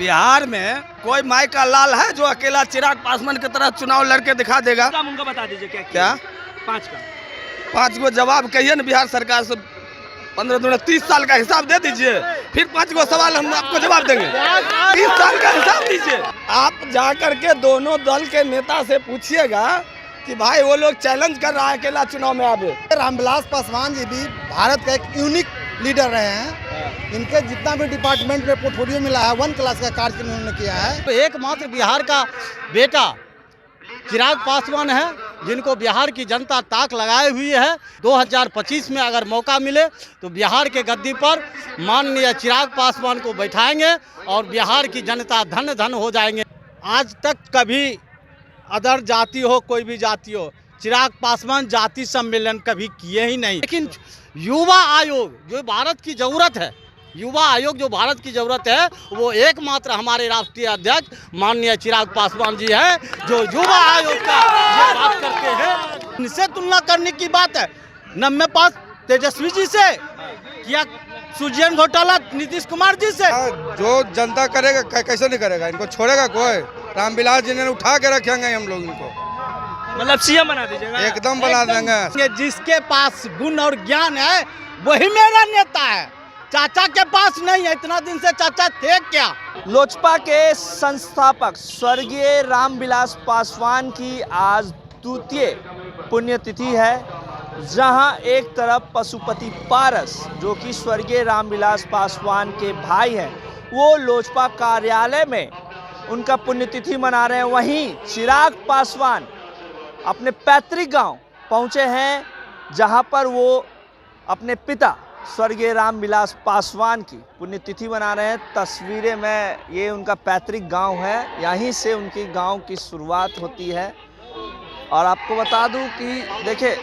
बिहार में कोई माई का लाल है जो अकेला चिराग पासवान की तरह चुनाव लड़के दिखा देगा? उनका बता दीजिए क्या 5 गो जवाब कहिए ना बिहार सरकार से। 15-30 साल का हिसाब दे दीजिए, फिर 5 गो सवाल हम आपको जवाब देंगे। 30 साल का हिसाब दीजिए। आप जा करके दोनों दल के नेता से पूछिएगा कि भाई वो लोग चैलेंज कर रहा है अकेला चुनाव में आवे। रामविलास पासवान जी भी भारत का एक यूनिक लीडर रहे हैं। इनके जितना भी डिपार्टमेंट में पोर्टफोलियो मिला है 1 क्लास का कार्य इन्होंने किया है। तो एकमात्र बिहार का बेटा चिराग पासवान है, जिनको बिहार की जनता ताक लगाए हुई है। 2025 में अगर मौका मिले तो बिहार के गद्दी पर माननीय चिराग पासवान को बैठाएंगे और बिहार की जनता धन धन हो जाएंगे। आज तक कभी अदर जाति हो, कोई भी जाति हो, चिराग पासवान जाति सम्मेलन कभी किए ही नहीं। लेकिन युवा आयोग जो भारत की ज़रूरत है, युवा आयोग जो भारत की ज़रूरत है, वो एकमात्र हमारे राष्ट्रीय अध्यक्ष माननीय चिराग पासवान जी है, जो युवा आयोग का ये बात करते हैं। इनसे तुलना करने की बात है। नम्मे पास तेजस्वी जी से या सुजैन घोटाला नीतीश कुमार जी से। जो जनता करेगा कैसे नहीं करेगा, इनको छोड़ेगा कोई? रामविलास जी ने उठा के रखेंगे हम लोग इनको, मतलब सीएम बना दीजिएगा? एकदम बना देंगे। जिसके पास गुण और ज्ञान है वही मेरा नेता है, चाचा के पास नहीं है। इतना दिन से चाचा थे क्या? लोजपा के संस्थापक स्वर्गीय रामविलास पासवान की आज द्वितीय पुण्यतिथि है, जहां एक तरफ पशुपति पारस जो कि स्वर्गीय रामविलास पासवान के भाई हैं, वो लोजपा कार्यालय में उनका पुण्यतिथि मना रहे हैं। वहीं चिराग पासवान अपने पैतृक गांव पहुंचे हैं, जहां पर वो अपने पिता स्वर्गीय रामविलास पासवान की पुण्यतिथि मना रहे हैं। तस्वीरें में ये उनका पैतृक गांव है, यहीं से उनकी गांव की शुरुआत होती है। और आपको बता दूं कि देखिए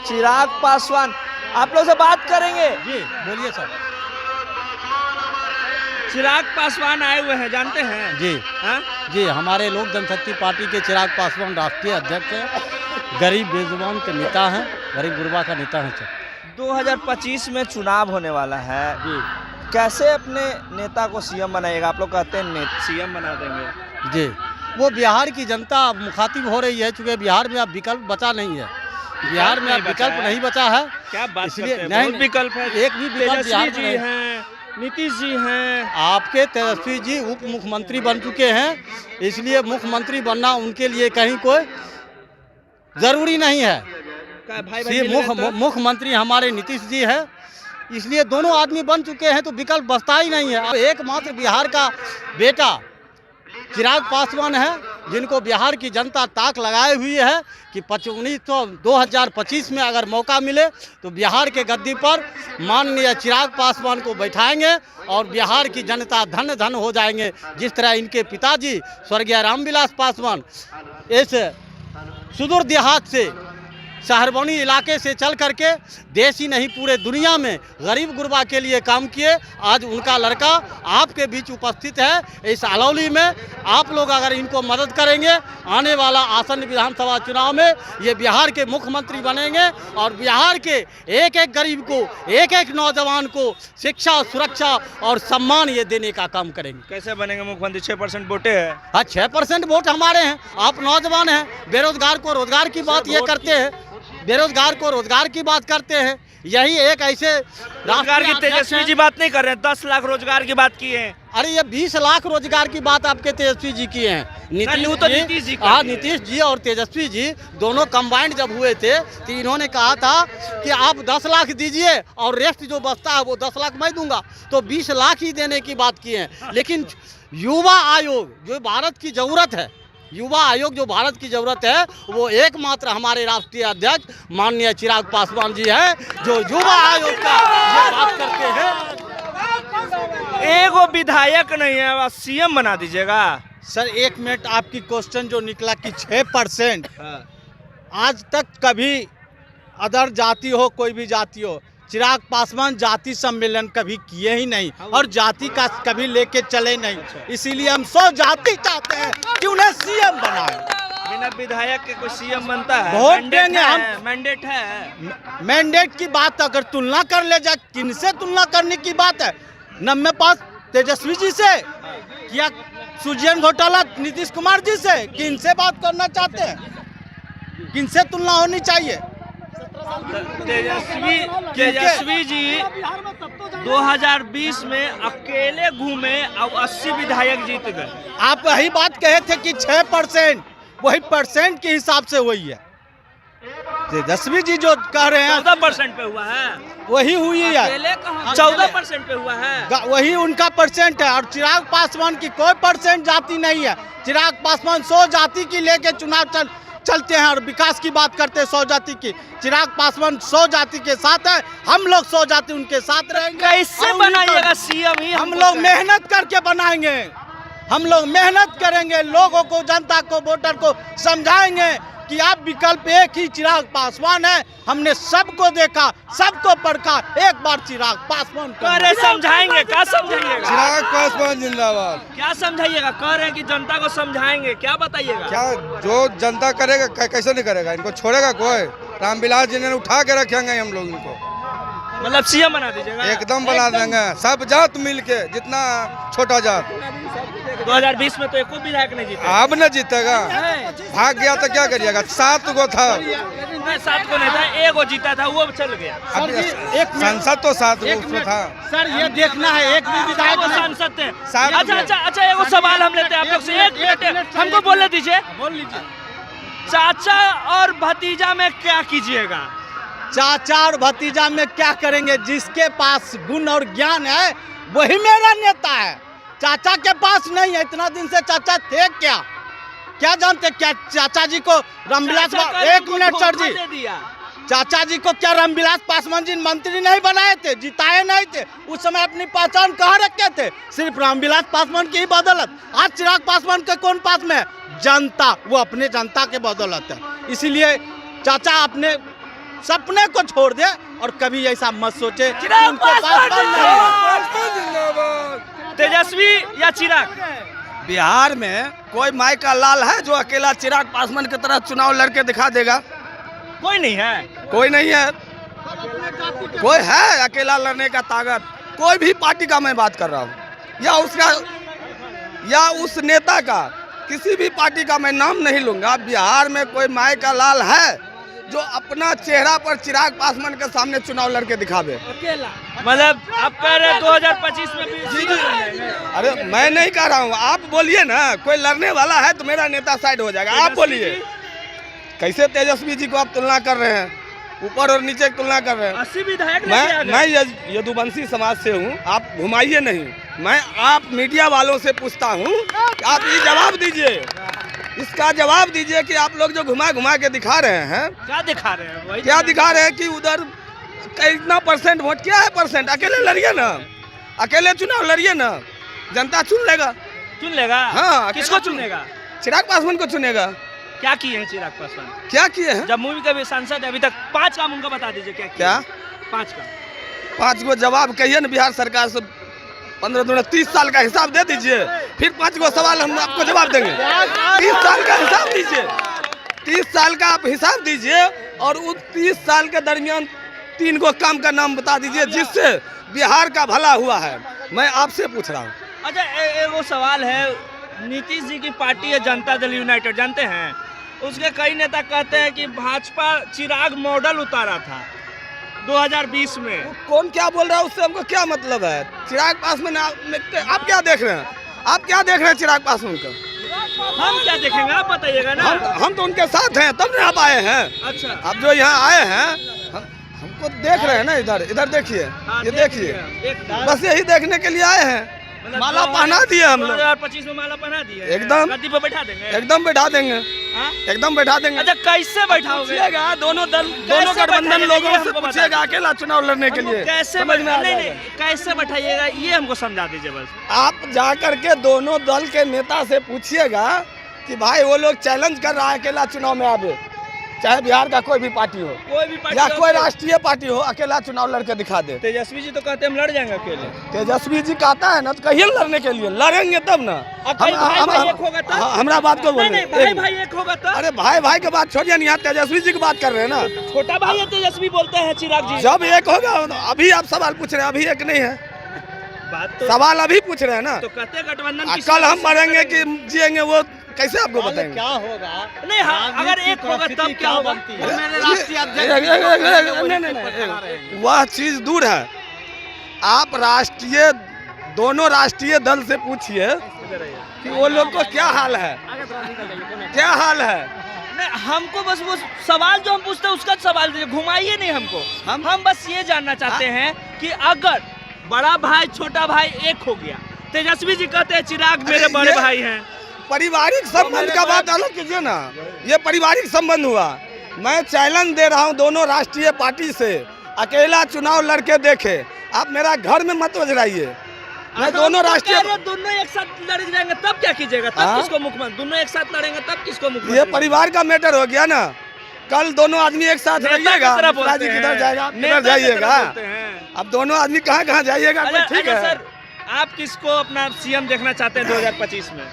चिराग पासवान, आप लोग से बात करेंगे। जी बोलिए सर। चिराग पासवान आए हुए हैं, जानते हैं? जी हाँ? जी, हमारे लोक जनशक्ति पार्टी के चिराग पासवान राष्ट्रीय अध्यक्ष हैं, गरीब बेजुबान के नेता हैं, गरीब गुरबा का नेता हैं सर। 2025 में चुनाव होने वाला है जी कैसे अपने नेता को सीएम बनाएगा? आप लोग कहते हैं सीएम बना देंगे। जी, वो बिहार की जनता मुखातिब हो रही है, चूँकि बिहार में अब विकल्प बचा नहीं है। बिहार में अब विकल्प नहीं बचा है। क्या बात इसलिए करते हैं? बहुत विकल्प है। एक भी विकल्प बिहार तेजस्वी में जी नहीं। हैं, नीतीश जी हैं। आपके तेजस्वी जी उप मुख्यमंत्री बन चुके हैं, इसलिए मुख्यमंत्री बनना उनके लिए कहीं कोई ज़रूरी नहीं है। मुख्यमंत्री हमारे नीतीश जी है, इसलिए दोनों आदमी बन चुके हैं, तो विकल्प बचता ही नहीं है। एकमात्र बिहार का बेटा चिराग पासवान है, जिनको बिहार की जनता ताक लगाए हुई है कि 2025 में अगर मौका मिले तो बिहार के गद्दी पर माननीय चिराग पासवान को बैठाएंगे और बिहार की जनता धन धन हो जाएंगे। जिस तरह इनके पिताजी स्वर्गीय रामविलास पासवान इस सुदूर देहात से, शहरबनी इलाके से चल करके देश ही नहीं पूरे दुनिया में गरीब गुरबा के लिए काम किए। आज उनका लड़का आपके बीच उपस्थित है इस अलौली में। आप लोग अगर इनको मदद करेंगे, आने वाला आसन्न विधानसभा चुनाव में ये बिहार के मुख्यमंत्री बनेंगे और बिहार के एक एक गरीब को, एक एक नौजवान को शिक्षा, सुरक्षा और सम्मान ये देने का काम करेंगे। कैसे बनेंगे मुख्यमंत्री? 6% वोटे है। हाँ, 6% वोट हमारे हैं। आप नौजवान हैं, बेरोजगार को रोजगार की बात ये करते हैं, बेरोजगार को रोजगार की बात करते हैं। यही एक ऐसे रोजगार की तेजस्वी जी बात नहीं कर रहे हैं, 10 लाख रोजगार की बात की है। अरे ये 20 लाख रोजगार की बात आपके तेजस्वी जी की हैं। नीतीश जी हाँ, नीतीश जी और तेजस्वी जी दोनों कंबाइंड जब हुए थे तो इन्होंने कहा था कि आप 10 लाख दीजिए और रेस्ट जो बचता है वो 10 लाख मैं दूंगा, तो 20 लाख ही देने की बात की है। लेकिन युवा आयोग जो भारत की ज़रूरत है, युवा आयोग जो भारत की ज़रूरत है, वो एकमात्र हमारे राष्ट्रीय अध्यक्ष माननीय चिराग पासवान जी है, जो युवा आयोग का ये बात करते हैं। एगो विधायक नहीं है, सीएम बना दीजिएगा? सर 1 मिनट, आपकी क्वेश्चन जो निकला कि 6%, आज तक कभी अदर जाति हो, कोई भी जाति हो, चिराग पासवान जाति सम्मेलन कभी किए ही नहीं और जाति का कभी लेके चले नहीं। इसीलिए हम 100 जाति चाहते हैं कि उन्हें सीएम बनाए। बिना विधायक के कोई सीएम बनता है? वोट देंगे हम। मैंडेट है। मैंडेट की बात अगर तुलना कर ले जाए, किनसे तुलना करने की बात है? 90 पास तेजस्वी जी से किया सृजन घोटाला नीतीश कुमार जी से, किनसे बात करना चाहते हैं, किनसे तुलना होनी चाहिए? तेजस्वी जी 2020 में अकेले घूमे और 80 विधायक जीत गए। आप वही बात कहे थे कि 6% वही परसेंट के हिसाब से हुई है। तेजस्वी जी जो कह रहे हैं 14% पे हुआ है, वही हुई है, 14% पे हुआ है, वही उनका परसेंट है। और चिराग पासवान की कोई परसेंट जाति नहीं है। चिराग पासवान 100 जाति की लेके चुनाव चलते हैं और विकास की बात करते हैं 100 जाति की। चिराग पासवान 100 जाति के साथ है, हम लोग 100 जाति उनके साथ रहेंगे। कैसे बनाइएगा सीएम ही? हम लोग मेहनत करके बनाएंगे, हम लोग मेहनत करेंगे, लोगों को, जनता को, वोटर को समझाएंगे कि आप विकल्प एक ही चिराग पासवान है। हमने सबको देखा, सबको परखा, एक बार चिराग पासवान को। अरे समझाएंगे, क्या समझाइएगा? चिराग पासवान जिंदाबाद। क्या समझाइएगा? कह रहे हैं कि जनता को समझाएंगे, क्या बताइएगा? क्या जो जनता करेगा कैसे नहीं करेगा? इनको छोड़ेगा कोई? रामविलास जी ने उठा के रखेंगे हम लोग इनको, मतलब सीएम बना दीजिएगा? एकदम बना देंगे, सब जात मिल के, जितना छोटा जात। 2020 में तो एक विधायक नहीं जीता। अब न जीतेगा, भाग गया तो क्या करिएगा? 7 गो था, 7 को नहीं था, 1 गो जीता था, वो चल गया। एक संसद तो 7 गो था। सर ये देखना है, एक भी विधायक सांसद थे। सात अच्छा, एगो सवाल हम लेते हैं आप लोग से, एक मिनट हमको बोलने दीजिए। बोल लीजिए। चाचा और भतीजा में क्या कीजिएगा? चाचा और भतीजा में क्या करेंगे? जिसके पास गुण और ज्ञान है वही मेरा नेता है। चाचा के पास नहीं है। इतना दिन से चाचा थे क्या जानते? क्या चाचा जी को रामविलास, एक मिनट सर जी, चाचा जी को क्या रामविलास पासवान जी मंत्री नहीं बनाए थे, जिताए नहीं थे? उस समय अपनी पहचान कहाँ रखे थे? सिर्फ रामविलास पासवान की ही बदौलत। आज चिराग पासवान के कौन पास में है? जनता, वो अपने जनता के बदौलत है। इसीलिए चाचा अपने सपने को छोड़ दे और कभी ऐसा मत सोचे। तेजस्वी या चिराग? बिहार में कोई माई का लाल है जो अकेला चिराग पासवान की तरह चुनाव लड़के दिखा देगा? कोई नहीं है। कोई नहीं है। कोई है अकेला लड़ने का ताकत? कोई भी पार्टी का मैं बात कर रहा हूँ, या उसका या उस नेता का, किसी भी पार्टी का मैं नाम नहीं लूंगा। बिहार में कोई माई का लाल है जो अपना चेहरा पर चिराग पासवान के सामने चुनाव लड़के दिखावे? अकेला? मतलब आप कह रहे हैं 2025 में भी जीत जाएंगे? अरे मैं नहीं कह रहा हूँ, आप बोलिए ना। कोई लड़ने वाला है तो मेरा नेता साइड हो जाएगा। आप बोलिए, कैसे तेजस्वी जी को आप तुलना कर रहे हैं? ऊपर और नीचे तुलना कर रहे हैं। 80 विधायक मैं यदुवंशी समाज से हूँ, आप घुमाइए नहीं। मैं आप मीडिया वालों से पूछता हूँ, आप ये जवाब दीजिए, इसका जवाब दीजिए कि आप लोग जो घुमा घुमा के दिखा रहे हैं, क्या दिखा रहे हैं? वही क्या दिखा रहे हैं कि उधर कितना परसेंट वोट? क्या है परसेंट? अकेले लड़िए ना, अकेले चुनाव लड़िए ना, जनता चुन लेगा। चुन लेगा? हाँ, किसको चुनेगा? चिराग पासवान को चुनेगा। क्या किए हैं चिराग पासवान? क्या किए हैं? जम्मू के भी सांसद अभी तक 5 काम उनका बता दीजिए। क्या 5 का? 5 गो जवाब कहिए ना बिहार सरकार से। 15 30 साल का हिसाब दे दीजिए, फिर 5 गो सवाल हम आपको जवाब देंगे। 30 साल का हिसाब दीजिए, 30 साल का आप हिसाब दीजिए, और उस 30 साल के दरमियान 3 गो काम का नाम बता दीजिए जिससे बिहार का भला हुआ है। मैं आपसे पूछ रहा हूँ। अच्छा, वो सवाल है, नीतीश जी की पार्टी है जनता दल यूनाइटेड, जानते हैं? उसके कई नेता कहते हैं कि भाजपा चिराग मॉडल उतारा था 2020 में। कौन क्या बोल रहा है, उससे हमको क्या मतलब है? चिराग पासवान आप क्या देख रहे हैं? आप क्या देख रहे हैं चिराग पासवान का? हम क्या देखेंगे, आप बताइएगा ना। हम तो उनके साथ हैं, तब ना आप आए हैं। अच्छा, आप जो यहाँ आए हैं, हमको देख रहे हैं ना। इधर देखिए, ये देखिए, बस यही देखने के लिए आए हैं। माला पहना दिए हम लोग। 2025 में माला पहना दिए, एकदम गद्दी पे बैठा देंगे। एकदम बैठा देंगे, हाँ? एकदम बैठा देंगे। अच्छा, कैसे बैठाओगे? पूछिएगा दोनों गठबंधन लोगों से पूछिएगा अकेला चुनाव लड़ने के लिए, कैसे समझ में आ नहीं, जाएगा। कैसे बैठाइएगा ये हमको समझा दीजिए बस। आप जा करके दोनों दल के नेता से पूछिएगा कि भाई वो लोग चैलेंज कर रहा है अकेला चुनाव में आवे, चाहे बिहार का कोई भी पार्टी हो, कोई भी पार्टी या हो, कोई राष्ट्रीय पार्टी हो, अकेला चुनाव लड़के दिखा दे। तेजस्वी जी तो कहते हैं हम लड़ जाएंगे अकेले। तेजस्वी जी कहता है ना, तो कहिए लड़ने के लिए, लड़ेंगे तब ना। भाई एक होगा तब? हमरा बात को बोलिए। भाई एक होगा तब? अरे भाई के बात छोड़िए, यहाँ तेजस्वी जी की बात कर रहे हैं ना। छोटा भाई है तेजस्वी बोलते हैं चिराग जी। जब एक होगा, अभी आप सवाल पूछ रहे हैं, अभी एक नहीं है। बात तो सवाल अभी पूछ रहे हैं ना। तो कहते गठबंधन की कल हम मरेंगे कि जिएंगे वो कैसे आपको बताएंगे? क्या होगा नहीं, हाँ, अगर एक होगा तब क्या होगा? वह चीज दूर है। आप राष्ट्रीय दोनों राष्ट्रीय दल से पूछिए कि वो लोग को क्या हाल है, क्या हाल है। नहीं, हमको बस वो सवाल जो हम पूछते हैं उसका सवाल दीजिए, घुमाइए नहीं हमको। हम बस ये जानना चाहते हैं कि अगर बड़ा भाई छोटा भाई एक हो गया, तेजस्वी जी कहते हैं चिराग मेरे बड़े भाई हैं। पारिवारिक संबंध का बात अलग कीजिए ना, ये पारिवारिक संबंध हुआ। मैं चैलेंज दे रहा हूँ दोनों राष्ट्रीय पार्टी से, अकेला चुनाव लड़के देखे, आप मेरा घर में मत बजराइए। मैं दोनों राष्ट्रीय दोनों एक साथ लड़ जाएंगे तब क्या कीजिएगा? तब किसको मुख्यमंत्री? दोनों एक साथ लड़ेंगे तब किसको मुख्यमंत्री? ये परिवार का मैटर हो गया ना। कल दोनों आदमी एक साथ रहिएगा, राजी किधर जाएगा, किधर जाइएगा। अब दोनों आदमी कहाँ कहाँ जाइएगा, ठीक है। सर, आप किसको अपना सीएम देखना चाहते हैं 2025 में?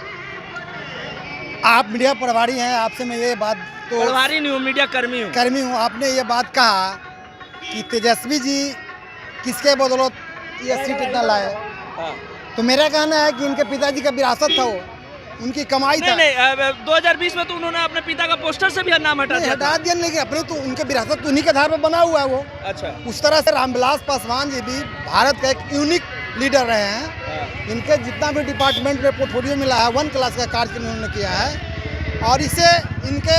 आप मीडिया प्रभारी हैं, आपसे मैं ये बात तो प्रभारी नहीं हूँ, मीडिया कर्मी हूँ। आपने ये बात कहा कि तेजस्वी जी किसके बदौलत ये सीट इतना लाए, तो मेरा कहना है कि इनके पिताजी का विरासत था, वो उनकी कमाई था। नहीं, 2020 में तो उन्होंने अपने पिता का पोस्टर से भी नाम हटा दिया, लेकिन अपने तो उनके विरासत तो उन्हीं के आधार पर बना हुआ है वो। अच्छा, उस तरह से रामविलास पासवान जी भी भारत का एक यूनिक लीडर रहे हैं। इनके जितना भी डिपार्टमेंट में पोर्टफोलियो मिला है 1 क्लास का कार्य इन्होंने किया है, और इससे इनके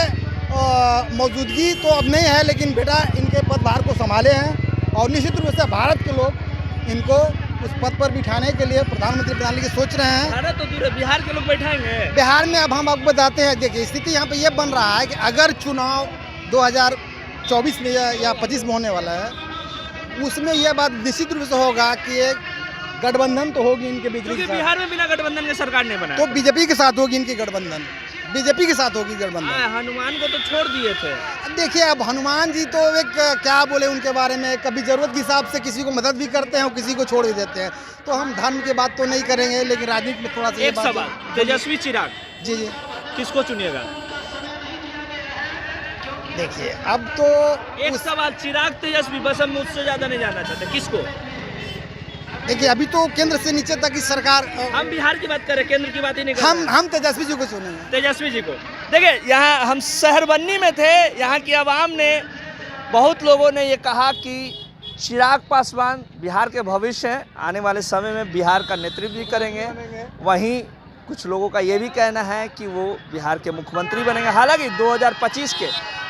मौजूदगी तो अब नहीं है, लेकिन बेटा इनके पदभार को संभाले हैं, और निश्चित रूप से भारत के लोग इनको उस पद पर बिठाने के लिए प्रधानमंत्री बनाने की सोच रहे हैं। भारत तो दूर है, बिहार के लोग बैठाएंगे। बिहार में अब हम आपको बताते हैं, देखिए स्थिति यहाँ पे ये बन रहा है कि अगर चुनाव 2024 में या 25 में होने वाला है, उसमें यह बात निश्चित रूप से होगा कि एक गठबंधन तो होगी इनके बीच, क्योंकि बिहार में बिना गठबंधन के सरकार नहीं बना, तो बीजेपी के साथ होगी इनकी गठबंधन, बीजेपी के साथ होगी गठबंधन। हनुमान को तो छोड़ दिए थे। देखिए अब हनुमान जी तो एक क्या बोले उनके बारे में, कभी जरूरत के हिसाब से किसी को मदद भी करते हैं और किसी को छोड़ भी देते हैं। तो हम धर्म की बात तो नहीं करेंगे, लेकिन राजनीति में थोड़ा सा एक सवाल, तेजस्वी चिराग जी किसको चुनिएगा? देखिए अब तो एक सवाल, चिराग तेजस्वी, बस हम मुझसे ज्यादा नहीं जानना चाहते, किसको? देखिए अभी तो केंद्र से नीचे तक की सरकार, हम बिहार की बात कर रहे हैं, केंद्र की बात ही नहीं कर रहे। हम तेजस्वी जी को चुनेंगे। तेजस्वी जी को। देखिए यहाँ हम शहरबन्नी में थे, यहाँ की आवाम ने, बहुत लोगों ने ये कहा कि चिराग पासवान बिहार के भविष्य हैं, आने वाले समय में बिहार का नेतृत्व भी करेंगे। वहीं कुछ लोगों का ये भी कहना है कि वो बिहार के मुख्यमंत्री बनेंगे। हालांकि 2025 के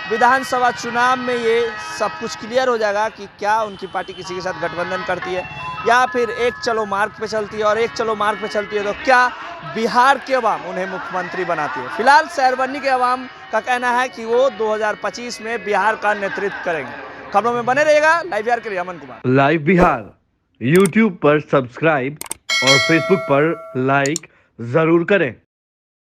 विधानसभा चुनाव में ये सब कुछ क्लियर हो जाएगा कि क्या उनकी पार्टी किसी के साथ गठबंधन करती है या फिर एक चलो मार्ग पे चलती है, और एक चलो मार्ग पे चलती है तो क्या बिहार के अवाम उन्हें मुख्यमंत्री बनाती है। फिलहाल शहरबन्नी के अवाम का कहना है कि वो 2025 में बिहार का नेतृत्व करेंगे। खबरों में बने रहिएगा। लाइव बिहार के लिए अमन कुमार। लाइव बिहार यूट्यूब पर सब्सक्राइब और फेसबुक पर लाइक जरूर करें।